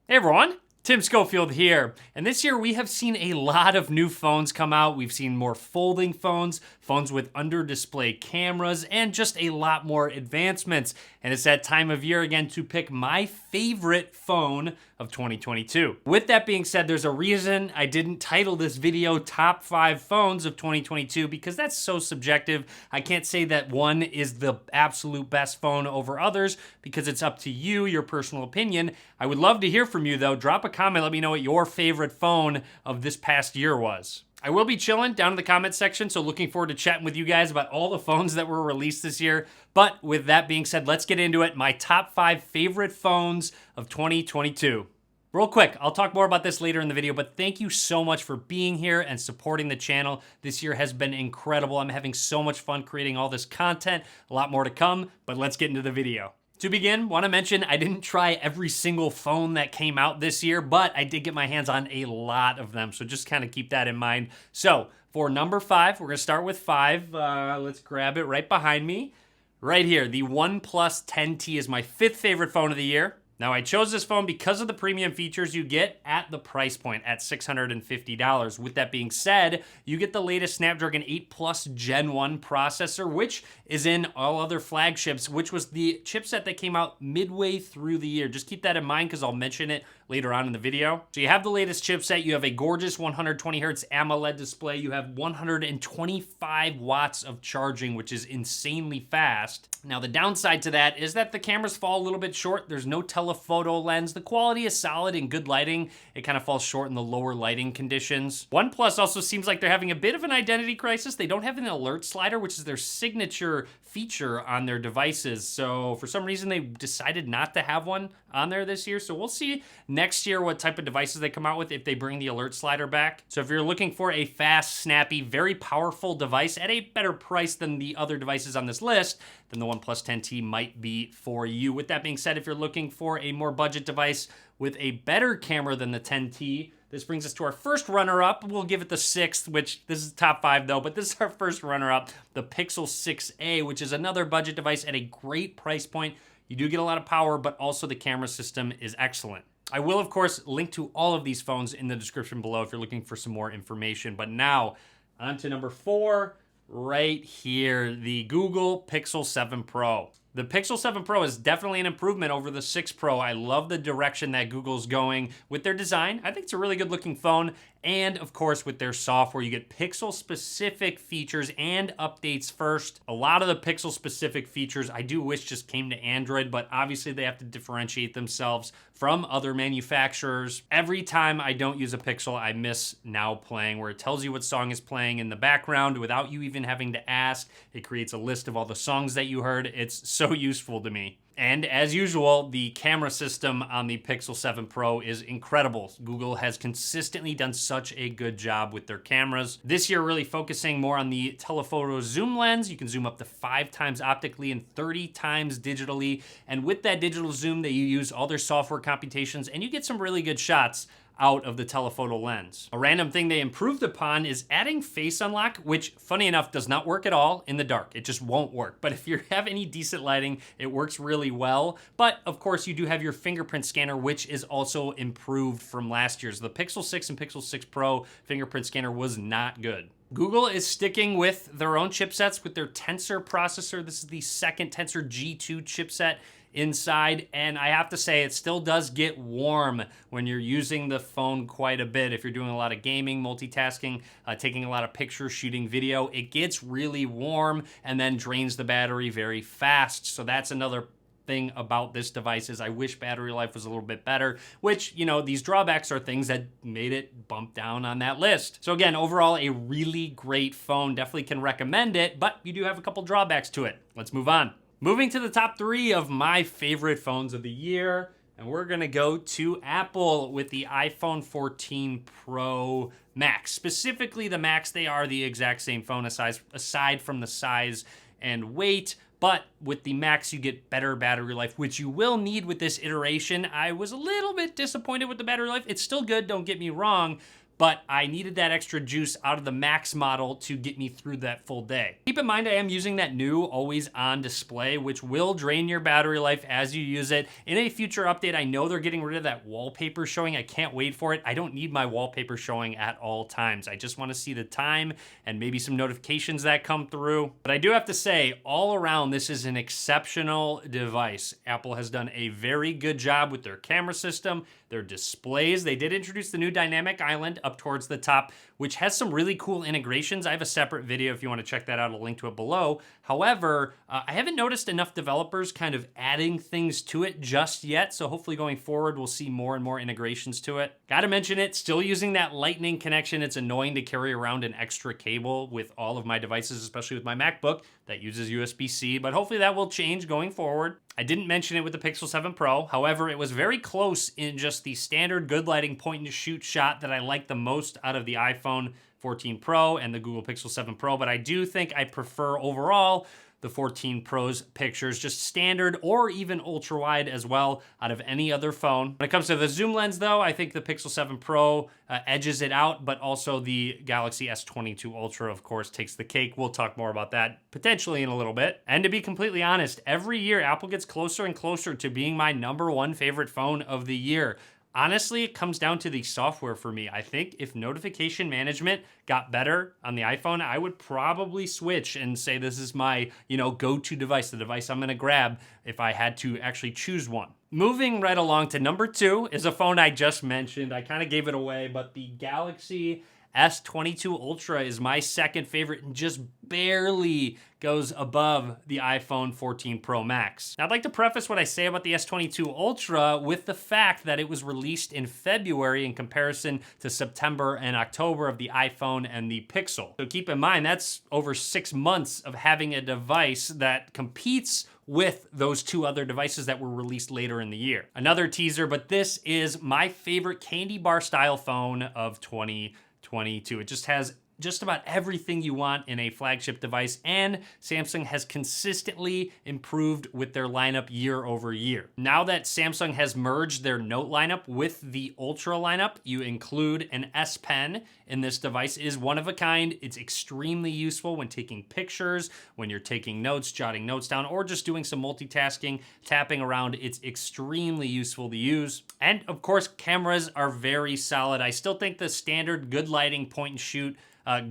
Hey everyone, Tim Schofield here. And this year we have seen a lot of new phones come out. We've seen more folding phones, phones with under display cameras, and just a lot more advancements. And it's that time of year again to pick my favorite phone of 2022. With that being said, there's a reason I didn't title this video Top 5 Phones of 2022 because that's so subjective. I can't say that one is the absolute best phone over others because it's up to you, your personal opinion. I would love to hear from you though. Drop a comment, let me know what your favorite phone of this past year was. I will be chilling down in the comment section, so looking forward to chatting with you guys about all the phones that were released this year. But with that being said, let's get into it. My top 5 favorite phones of 2022. Real quick, I'll talk more about this later in the video, but thank you so much for being here and supporting the channel. This year has been incredible. I'm having so much fun creating all this content. A lot more to come, but let's get into the video. To begin, want to mention I didn't try every single phone that came out this year, but I did get my hands on a lot of them, so just kind of keep that in mind. So for number 5, we're going to start with 5. Let's grab it right behind me. Right here, the OnePlus 10T is my 5th favorite phone of the year. Now, I chose this phone because of the premium features you get at the price point at $650. With that being said, you get the latest Snapdragon 8 Plus Gen 1 processor, which is in all other flagships, which was the chipset that came out midway through the year. Just keep that in mind because I'll mention it later on in the video. So you have the latest chipset, you have a gorgeous 120 Hz AMOLED display, you have 125 watts of charging, which is insanely fast. Now the downside to that is that the cameras fall a little bit short. There's no telephoto lens. The quality is solid in good lighting. It kind of falls short in the lower lighting conditions. OnePlus also seems like they're having a bit of an identity crisis. They don't have an alert slider, which is their signature feature on their devices. So for some reason they decided not to have one on there this year. So we'll see next year what type of devices they come out with if they bring the alert slider back. So if you're looking for a fast, snappy, very powerful device at a better price than the other devices on this list, then the OnePlus 10T might be for you. With that being said, if you're looking for a more budget device with a better camera than the 10T, this brings us to our first runner-up. We'll give it the 6th, which this is top 5 though, but this is our first runner-up, the Pixel 6a, which is another budget device at a great price point. You do get a lot of power, but also the camera system is excellent. I will, of course, link to all of these phones in the description below if you're looking for some more information. But now, on to number 4, right here, the Google Pixel 7 Pro. The Pixel 7 Pro is definitely an improvement over the 6 Pro. I love the direction that Google's going with their design. I think it's a really good looking phone. And of course, with their software, you get Pixel specific features and updates first. A lot of the Pixel specific features I do wish just came to Android, but obviously they have to differentiate themselves from other manufacturers. Every time I don't use a Pixel, I miss Now Playing, where it tells you what song is playing in the background without you even having to ask. It creates a list of all the songs that you heard. It's so useful to me. And as usual, the camera system on the Pixel 7 Pro is incredible. Google has consistently done such a good job with their cameras. This year, really focusing more on the telephoto zoom lens. You can zoom up to 5 times optically and 30 times digitally. And with that digital zoom, they use all their software computations, and you get some really good shots out of the telephoto lens. A random thing they improved upon is adding face unlock, which funny enough does not work at all in the dark. It just won't work. But if you have any decent lighting, it works really well. But of course you do have your fingerprint scanner, which is also improved from last year's. The Pixel 6 and Pixel 6 Pro fingerprint scanner was not good. Google is sticking with their own chipsets with their Tensor processor. This is the second Tensor G2 chipset inside, and I have to say it still does get warm when you're using the phone quite a bit. If you're doing a lot of gaming, multitasking, taking a lot of pictures, shooting video, it gets really warm and then drains the battery very fast. So that's another thing about this device is I wish battery life was a little bit better, which, you know, these drawbacks are things that made it bump down on that list. So again, overall, a really great phone. Definitely can recommend it, but you do have a couple drawbacks to it. Let's move on. Moving to the top 3 of my favorite phones of the year, and we're gonna go to Apple with the iPhone 14 Pro Max. Specifically the Max, they are the exact same phone aside from the size and weight, but with the Max you get better battery life, which you will need with this iteration. I was a little bit disappointed with the battery life. It's still good, don't get me wrong, but I needed that extra juice out of the Max model to get me through that full day. Keep in mind I am using that new always on display, which will drain your battery life as you use it. In a future update, I know they're getting rid of that wallpaper showing. I can't wait for it. I don't need my wallpaper showing at all times. I just want to see the time and maybe some notifications that come through. But I do have to say, all around, this is an exceptional device. Apple has done a very good job with their camera system, their displays. They did introduce the new dynamic island up towards the top, which has some really cool integrations. I have a separate video if you want to check that out. I'll link to it below. However, I haven't noticed enough developers kind of adding things to it just yet, so hopefully going forward we'll see more and more integrations to it. Gotta mention it, still using that lightning connection. It's annoying to carry around an extra cable with all of my devices, especially with my MacBook that uses USB-C, but hopefully that will change going forward. I didn't mention it with the Pixel 7 Pro. However, it was very close in just the standard good lighting point and shoot shot that I like the most out of the iPhone 14 Pro and the Google Pixel 7 Pro, but I do think I prefer overall the 14 Pro's pictures, just standard or even ultra wide as well out of any other phone. When it comes to the zoom lens though, I think the Pixel 7 Pro edges it out, but also the Galaxy S22 Ultra, of course, takes the cake. We'll talk more about that potentially in a little bit. And to be completely honest, every year Apple gets closer and closer to being my #1 favorite phone of the year. Honestly, it comes down to the software for me. I think if notification management got better on the iPhone, I would probably switch and say this is my, go-to device, the device I'm gonna grab if I had to actually choose one. Moving right along to number 2 is a phone I just mentioned. I kind of gave it away, but the Galaxy S22 Ultra is my second favorite and just barely goes above the iPhone 14 Pro Max. Now, I'd like to preface what I say about the S22 Ultra with the fact that it was released in February in comparison to September and October of the iPhone and the Pixel. So keep in mind, that's over 6 months of having a device that competes with those 2 other devices that were released later in the year. Another teaser, but this is my favorite candy bar style phone of 2022. It just has just about everything you want in a flagship device, and Samsung has consistently improved with their lineup year over year. Now that Samsung has merged their Note lineup with the Ultra lineup, you include an S Pen in this device. It is one of a kind. It's extremely useful when taking pictures, when you're taking notes, jotting notes down, or just doing some multitasking, tapping around. It's extremely useful to use. And of course, cameras are very solid. I still think the standard good lighting point and shoot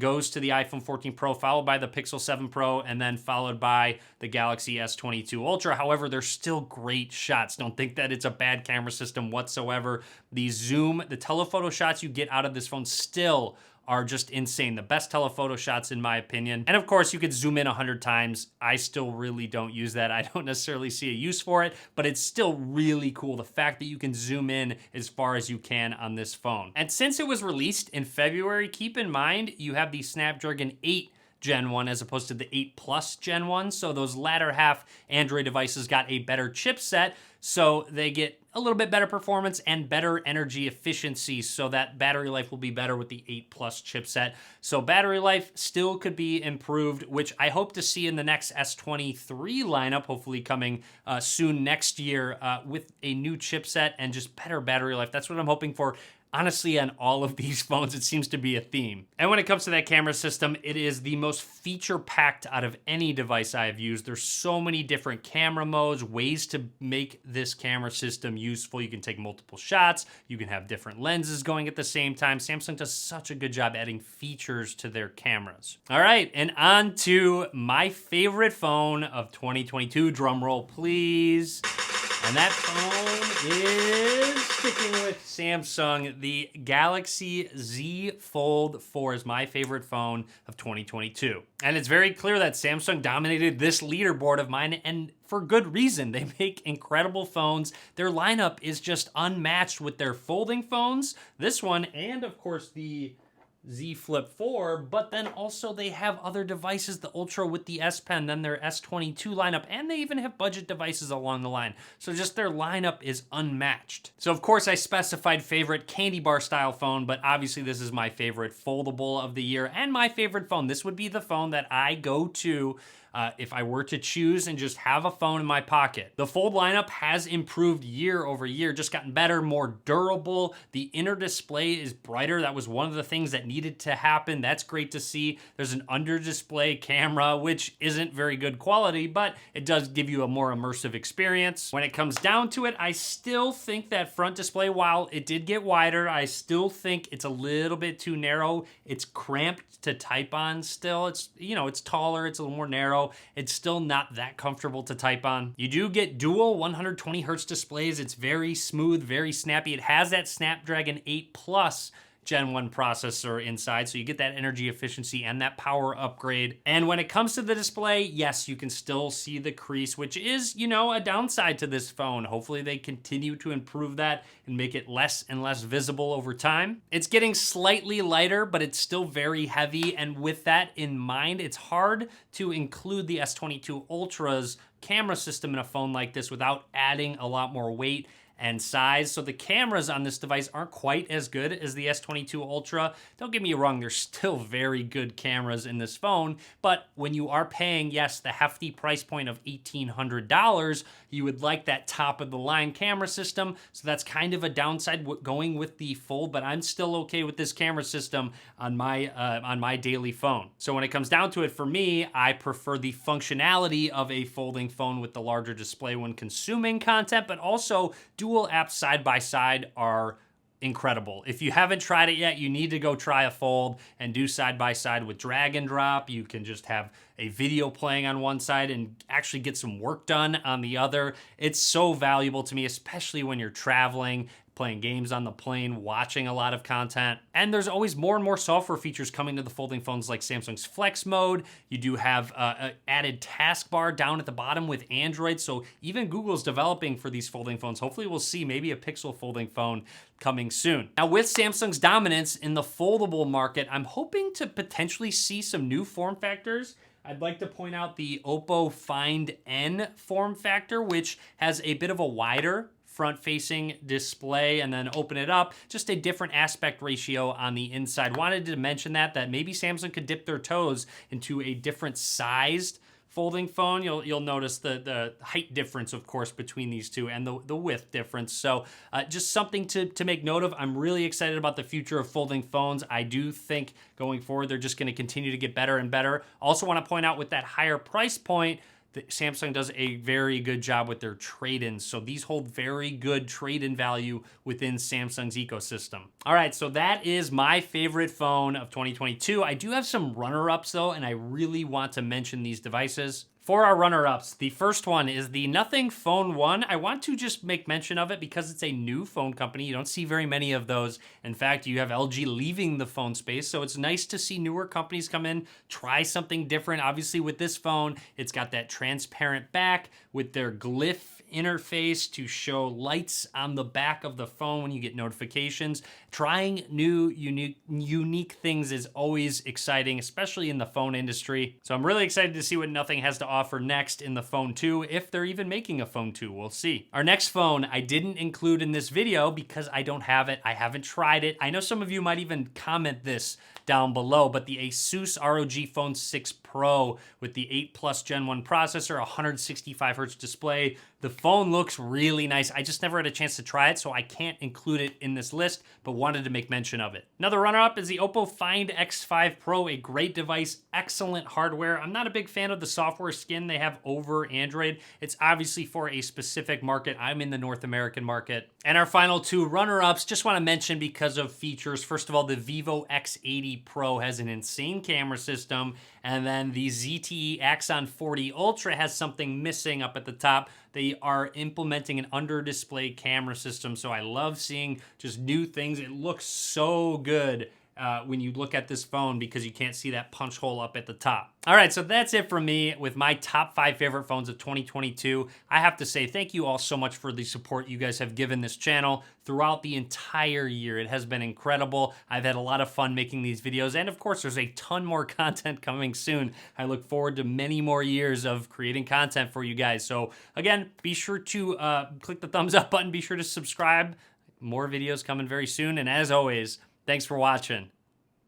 goes to the iPhone 14 Pro, followed by the Pixel 7 Pro, and then followed by the Galaxy S22 Ultra. However, they're still great shots. Don't think that it's a bad camera system whatsoever. The zoom, the telephoto shots you get out of this phone still are just insane. The best telephoto shots in my opinion. And of course you could zoom in 100 times. I still really don't use that. I don't necessarily see a use for it, but it's still really cool. The fact that you can zoom in as far as you can on this phone. And since it was released in February, keep in mind you have the Snapdragon 8 Gen 1 as opposed to the 8 Plus Gen 1. So those latter half Android devices got a better chipset, so they get a little bit better performance and better energy efficiency, so that battery life will be better with the 8 Plus chipset. So battery life still could be improved, which I hope to see in the next S23 lineup, hopefully coming soon next year with a new chipset and just better battery life. That's what I'm hoping for. Honestly, on all of these phones, it seems to be a theme. And when it comes to that camera system, it is the most feature-packed out of any device I have used. There's so many different camera modes, ways to make this camera system useful. You can take multiple shots. You can have different lenses going at the same time. Samsung does such a good job adding features to their cameras. All right, and on to my favorite phone of 2022. Drum roll, please. And that phone is, sticking with Samsung, the Galaxy Z Fold 4 is my favorite phone of 2022. And it's very clear that Samsung dominated this leaderboard of mine, and for good reason. They make incredible phones. Their lineup is just unmatched with their folding phones, this one, and of course the Z Flip 4, but then also they have other devices, the Ultra with the S Pen, then their S22 lineup, and they even have budget devices along the line. So just their lineup is unmatched. So of course I specified favorite candy bar style phone, but obviously this is my favorite foldable of the year and my favorite phone. This would be the phone that I go to if I were to choose and just have a phone in my pocket. The Fold lineup has improved year over year, just gotten better, more durable. The inner display is brighter. That was one of the things that needed to happen. That's great to see. There's an under display camera, which isn't very good quality, but it does give you a more immersive experience. When it comes down to it, I still think that front display, while it did get wider, I still think it's a little bit too narrow. It's cramped to type on still. It's, you know, it's taller, it's a little more narrow. It's still not that comfortable to type on. You do get dual 120 hertz displays. It's very smooth, very snappy. It has that Snapdragon 8 Plus Gen 1 processor inside, so you get that energy efficiency and that power upgrade. And when it comes to the display, yes, you can still see the crease, which is, you know, a downside to this phone. Hopefully they continue to improve that and make it less and less visible over time. It's getting slightly lighter, but it's still very heavy. And with that in mind, it's hard to include the S22 Ultra's camera system in a phone like this without adding a lot more weight and size. So the cameras on this device aren't quite as good as the S22 Ultra. Don't get me wrong, there's still very good cameras in this phone, but when you are paying, yes, the hefty price point of $1,800, you would like that top of the line camera system. So that's kind of a downside going with the Fold, but I'm still okay with this camera system on my daily phone. So when it comes down to it, for me, I prefer the functionality of a folding phone with the larger display when consuming content, but also dual apps side by side are incredible. If you haven't tried it yet, you need to go try a Fold and do side by side with drag and drop. You can just have a video playing on one side and actually get some work done on the other. It's so valuable to me, especially when you're traveling, playing games on the plane, watching a lot of content. And there's always more and more software features coming to the folding phones, like Samsung's Flex Mode. You do have an added taskbar down at the bottom with Android. So even Google's developing for these folding phones. Hopefully we'll see maybe a Pixel folding phone coming soon. Now, with Samsung's dominance in the foldable market, I'm hoping to potentially see some new form factors. I'd like to point out the Oppo Find N form factor, which has a bit of a wider front-facing display, and then open it up, just a different aspect ratio on the inside. Wanted to mention that maybe Samsung could dip their toes into a different sized folding phone. You'll notice the height difference, of course, between these two, and the width difference. So just something to make note of. I'm really excited about the future of folding phones. I do think going forward, they're just gonna continue to get better and better. Also wanna point out, with that higher price point, Samsung does a very good job with their trade-ins. So these hold very good trade-in value within Samsung's ecosystem. All right, so that is my favorite phone of 2022. I do have some runner-ups though, and I really want to mention these devices. For our runner-ups, the first one is the Nothing Phone 1. I want to just make mention of it because it's a new phone company. You don't see very many of those. In fact, you have LG leaving the phone space, so it's nice to see newer companies come in, try something different. Obviously, with this phone, it's got that transparent back with their glyph interface to show lights on the back of the phone when you get notifications. Trying new, unique things is always exciting, especially in the phone industry. So I'm really excited to see what Nothing has to offer next in the Phone 2, if they're even making a Phone 2, we'll see. Our next phone I didn't include in this video because I don't have it, I haven't tried it. I know some of you might even comment this down below, but the Asus ROG Phone 6 Pro with the 8 Plus Gen 1 processor, 165 hertz display. The phone looks really nice. I just never had a chance to try it, so I can't include it in this list, but wanted to make mention of it. Another runner-up is the Oppo Find X5 Pro, a great device, excellent hardware. I'm not a big fan of the software skin they have over Android. It's obviously for a specific market. I'm in the North American market. And our final two runner-ups, just want to mention because of features. First of all, the Vivo X80 Pro has an insane camera system, and then the ZTE Axon 40 Ultra has something missing up at the top. They are implementing an under-display camera system, so I love seeing just new things. It looks so good when you look at this phone because you can't see that punch hole up at the top. All right, so that's it from me with my top 5 favorite phones of 2022. I have to say thank you all so much for the support you guys have given this channel throughout the entire year. It has been incredible. I've had a lot of fun making these videos, and of course, there's a ton more content coming soon. I look forward to many more years of creating content for you guys. So again, be sure to click the thumbs up button. Be sure to subscribe. More videos coming very soon, and as always, thanks for watching.